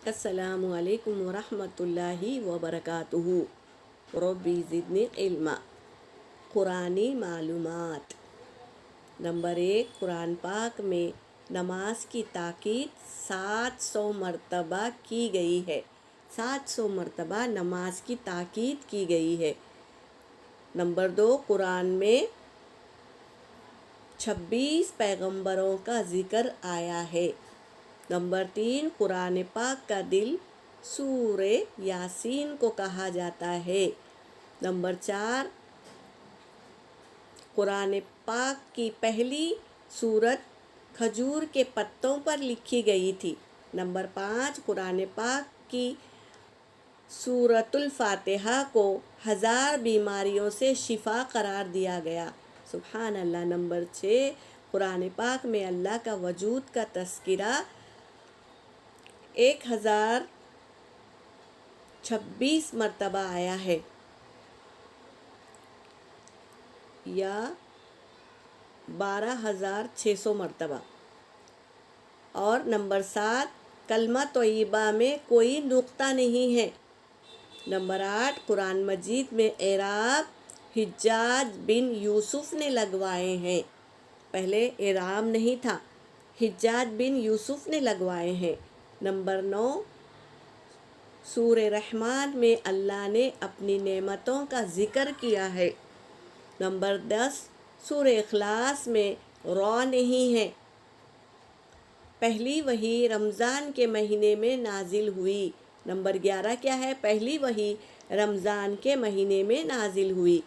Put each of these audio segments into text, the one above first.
السلام علیکم ورحمۃ اللہ وبرکاتہ۔ ربی زدنی علما۔ قرآنی معلومات۔ نمبر 1، قرآن پاک میں نماز کی تاکید 700 مرتبہ کی گئی ہے۔ 700 مرتبہ نماز کی تاکید کی گئی ہے۔ نمبر 2، قرآن میں 26 پیغمبروں کا ذکر آیا ہے۔ نمبر 3، قرآن پاک کا دل سورہ یاسین کو کہا جاتا ہے۔ نمبر 4، قرآن پاک کی پہلی سورت کھجور کے پتوں پر لکھی گئی تھی۔ نمبر 5، قرآن پاک کی سورۃ الفاتحہ کو 1000 بیماریوں سے شفا قرار دیا گیا۔ سبحان اللہ۔ نمبر 6، قرآن پاک میں اللہ کا وجود کا تذکرہ 1026 مرتبہ آیا ہے یا 12600 مرتبہ۔ اور نمبر 7، کلمہ طیبہ میں کوئی نقطہ نہیں ہے۔ نمبر 8، قرآن مجید میں اعراب حجاج بن یوسف نے لگوائے ہیں۔ پہلے اعراب نہیں تھا، حجاج بن یوسف نے لگوائے ہیں۔ نمبر 9، سورہ رحمن میں اللہ نے اپنی نعمتوں کا ذکر کیا ہے۔ نمبر 10، سورہ اخلاص میں را نہیں ہے۔ پہلی وحی رمضان کے مہینے میں نازل ہوئی۔ نمبر 11 کیا ہے؟ پہلی وحی رمضان کے مہینے میں نازل ہوئی۔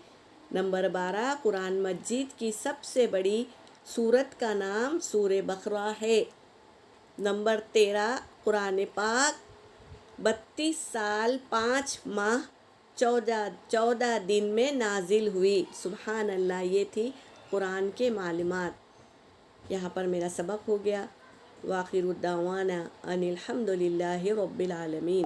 نمبر 12، قرآن مجید کی سب سے بڑی سورت کا نام سورہ بقرہ ہے۔ نمبر 13، قرآن پاک 32 سال 5 ماہ 14 دن میں نازل ہوئی۔ سبحان اللہ۔ یہ تھی قرآن کے معلومات۔ یہاں پر میرا سبق ہو گیا۔ وآخر دعوانا ان الحمد للہ رب العالمین۔